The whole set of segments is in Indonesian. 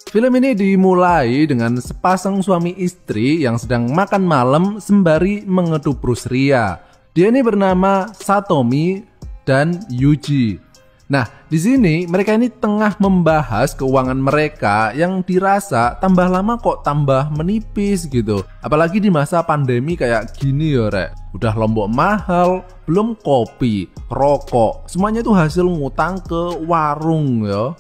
Film ini dimulai dengan sepasang suami istri yang sedang makan malam sembari mengetuprus ria. Dia ini bernama Satomi dan Yuji. Nah, di sini mereka ini tengah membahas keuangan mereka yang dirasa tambah lama kok tambah menipis gitu. Apalagi di masa pandemi kayak gini ya, Rek. Udah lombok mahal, belum kopi, rokok, semuanya itu hasil ngutang ke warung ya.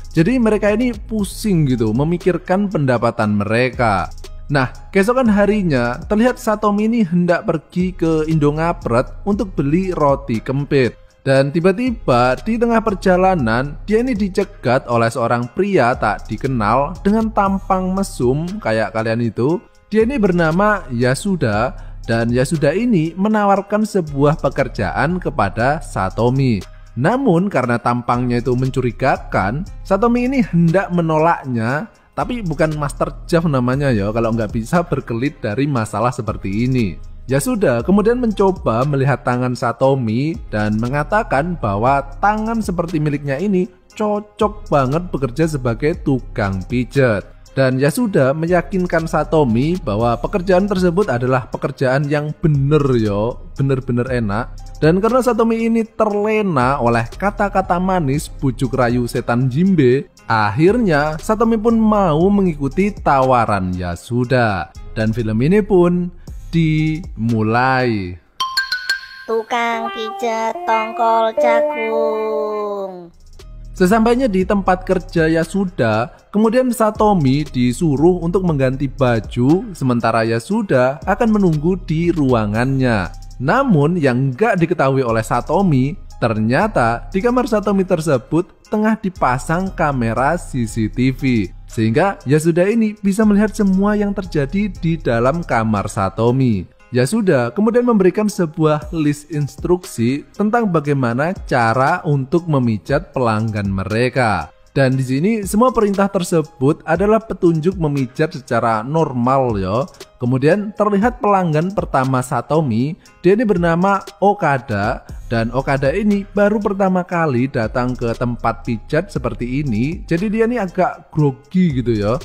Jadi mereka ini pusing gitu memikirkan pendapatan mereka. Nah, keesokan harinya terlihat Satomi ini hendak pergi ke Indongapret untuk beli roti kempit. Dan tiba-tiba di tengah perjalanan dia ini dicegat oleh seorang pria tak dikenal dengan tampang mesum kayak kalian itu. Dia ini bernama Yasuda dan Yasuda ini menawarkan sebuah pekerjaan kepada Satomi. Namun karena tampangnya itu mencurigakan, Satomi ini hendak menolaknya. Tapi bukan master chef namanya ya kalau nggak bisa berkelit dari masalah seperti ini. Yasuda kemudian mencoba melihat tangan Satomi dan mengatakan bahwa tangan seperti miliknya ini cocok banget bekerja sebagai tukang pijat. Dan Yasuda meyakinkan Satomi bahwa pekerjaan tersebut adalah pekerjaan yang bener yo, bener-bener enak. Dan karena Satomi ini terlena oleh kata-kata manis bujuk rayu setan Jimbe, akhirnya Satomi pun mau mengikuti tawaran Yasuda. Dan film ini pun dimulai. Tukang pijat tongkol jagung. Sesampainya di tempat kerja Yasuda, kemudian Satomi disuruh untuk mengganti baju, sementara Yasuda akan menunggu di ruangannya. Namun yang gak diketahui oleh Satomi, ternyata di kamar Satomi tersebut tengah dipasang kamera CCTV. Sehingga Yasuda ini bisa melihat semua yang terjadi di dalam kamar Satomi. Yasuda kemudian memberikan sebuah list instruksi tentang bagaimana cara untuk memijat pelanggan mereka. Dan di sini semua perintah tersebut adalah petunjuk memijat secara normal ya. Kemudian terlihat pelanggan pertama Satomi, dia ini bernama Okada. Dan Okada ini baru pertama kali datang ke tempat pijat seperti ini. Jadi dia ini agak grogi gitu ya.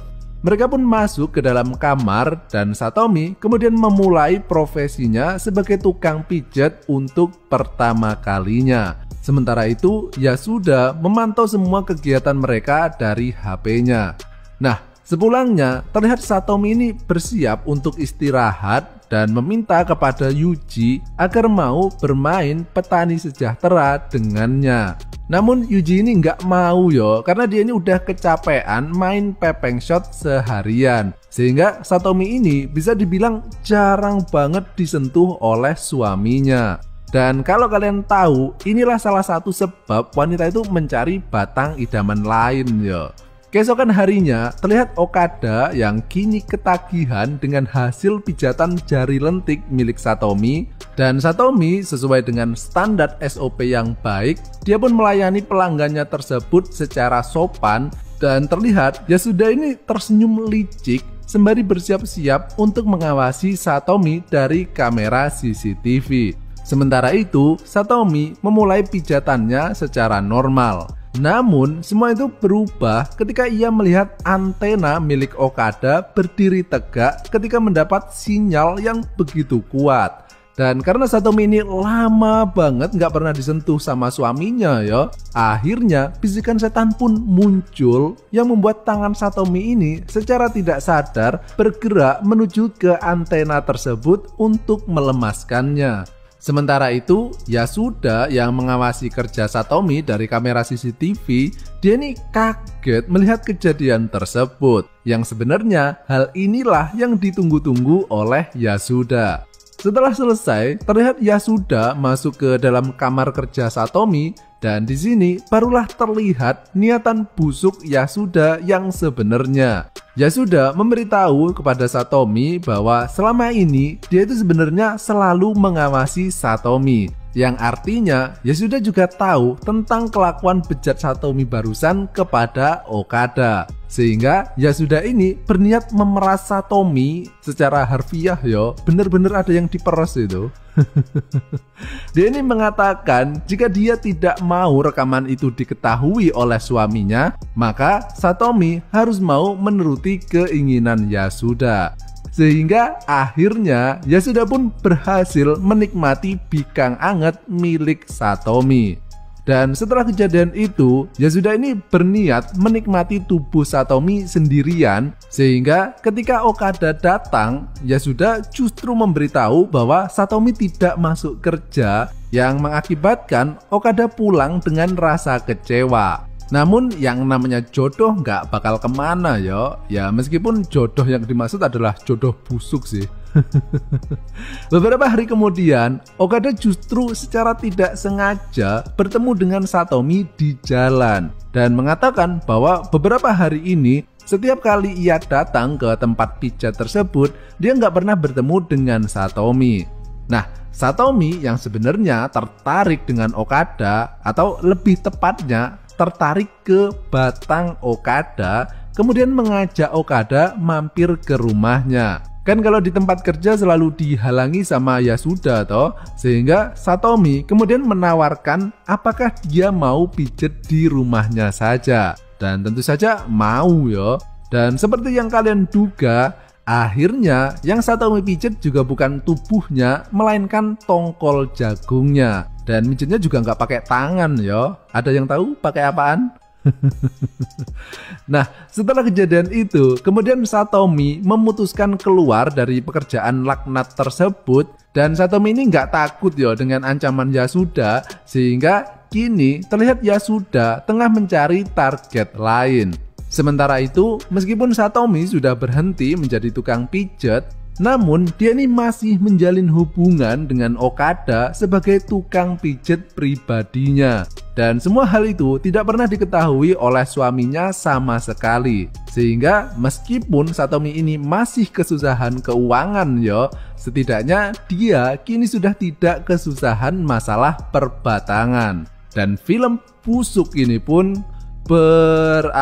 Mereka pun masuk ke dalam kamar dan Satomi kemudian memulai profesinya sebagai tukang pijat untuk pertama kalinya. Sementara itu, Yasuda memantau semua kegiatan mereka dari HP-nya. Nah, sepulangnya terlihat Satomi ini bersiap untuk istirahat dan meminta kepada Yuji agar mau bermain petani sejahtera dengannya. Namun Yuji ini nggak mau yo, karena dia ini udah kecapean main pepeng shot seharian. Sehingga Satomi ini bisa dibilang jarang banget disentuh oleh suaminya. Dan kalau kalian tahu, inilah salah satu sebab wanita itu mencari batang idaman lain yo. Keesokan harinya terlihat Okada yang kini ketagihan dengan hasil pijatan jari lentik milik Satomi. Dan Satomi sesuai dengan standar SOP yang baik, dia pun melayani pelanggannya tersebut secara sopan. Dan terlihat Yasuda ini tersenyum licik sembari bersiap-siap untuk mengawasi Satomi dari kamera CCTV. Sementara itu, Satomi memulai pijatannya secara normal. Namun, semua itu berubah ketika ia melihat antena milik Okada berdiri tegak ketika mendapat sinyal yang begitu kuat. Dan karena Satomi ini lama banget nggak pernah disentuh sama suaminya ya, akhirnya bisikan setan pun muncul yang membuat tangan Satomi ini secara tidak sadar bergerak menuju ke antena tersebut untuk melemaskannya. Sementara itu, Yasuda yang mengawasi kerja Satomi dari kamera CCTV, dia ini kaget melihat kejadian tersebut. Yang sebenarnya hal inilah yang ditunggu-tunggu oleh Yasuda. Setelah selesai, terlihat Yasuda masuk ke dalam kamar kerja Satomi dan di sini barulah terlihat niatan busuk Yasuda yang sebenarnya. Yasuda memberitahu kepada Satomi bahwa selama ini dia itu sebenarnya selalu mengawasi Satomi. Yang artinya Yasuda juga tahu tentang kelakuan bejat Satomi barusan kepada Okada. Sehingga Yasuda ini berniat memeras Satomi secara harfiah ya, bener-bener ada yang diperas itu. Dia ini mengatakan jika dia tidak mau rekaman itu diketahui oleh suaminya, maka Satomi harus mau menuruti keinginan Yasuda. Sehingga akhirnya Yasuda pun berhasil menikmati bikang anget milik Satomi. Dan setelah kejadian itu, Yasuda ini berniat menikmati tubuh Satomi sendirian, sehingga ketika Okada datang, Yasuda justru memberitahu bahwa Satomi tidak masuk kerja, yang mengakibatkan Okada pulang dengan rasa kecewa. Namun yang namanya jodoh nggak bakal kemana ya meskipun jodoh yang dimaksud adalah jodoh busuk sih. Beberapa hari kemudian, Okada justru secara tidak sengaja bertemu dengan Satomi di jalan dan mengatakan bahwa beberapa hari ini setiap kali ia datang ke tempat pijat tersebut, dia nggak pernah bertemu dengan Satomi. Nah, Satomi yang sebenarnya tertarik dengan Okada, atau lebih tepatnya tertarik ke batang Okada, kemudian mengajak Okada mampir ke rumahnya. Kan kalau di tempat kerja selalu dihalangi sama Yasuda toh, sehingga Satomi kemudian menawarkan apakah dia mau pijet di rumahnya saja. Dan tentu saja mau ya. Dan seperti yang kalian duga, akhirnya yang Satomi pijet juga bukan tubuhnya, melainkan tongkol jagungnya. Dan mijetnya juga nggak pakai tangan ya. Ada yang tahu pakai apaan? Nah, setelah kejadian itu, kemudian Satomi memutuskan keluar dari pekerjaan laknat tersebut. Dan Satomi ini nggak takut ya dengan ancaman Yasuda, sehingga kini terlihat Yasuda tengah mencari target lain. Sementara itu, meskipun Satomi sudah berhenti menjadi tukang pijat, namun dia ini masih menjalin hubungan dengan Okada sebagai tukang pijat pribadinya. Dan semua hal itu tidak pernah diketahui oleh suaminya sama sekali. Sehingga meskipun Satomi ini masih kesusahan keuangan ya, setidaknya dia kini sudah tidak kesusahan masalah perbatangan. Dan film busuk ini pun berakhir.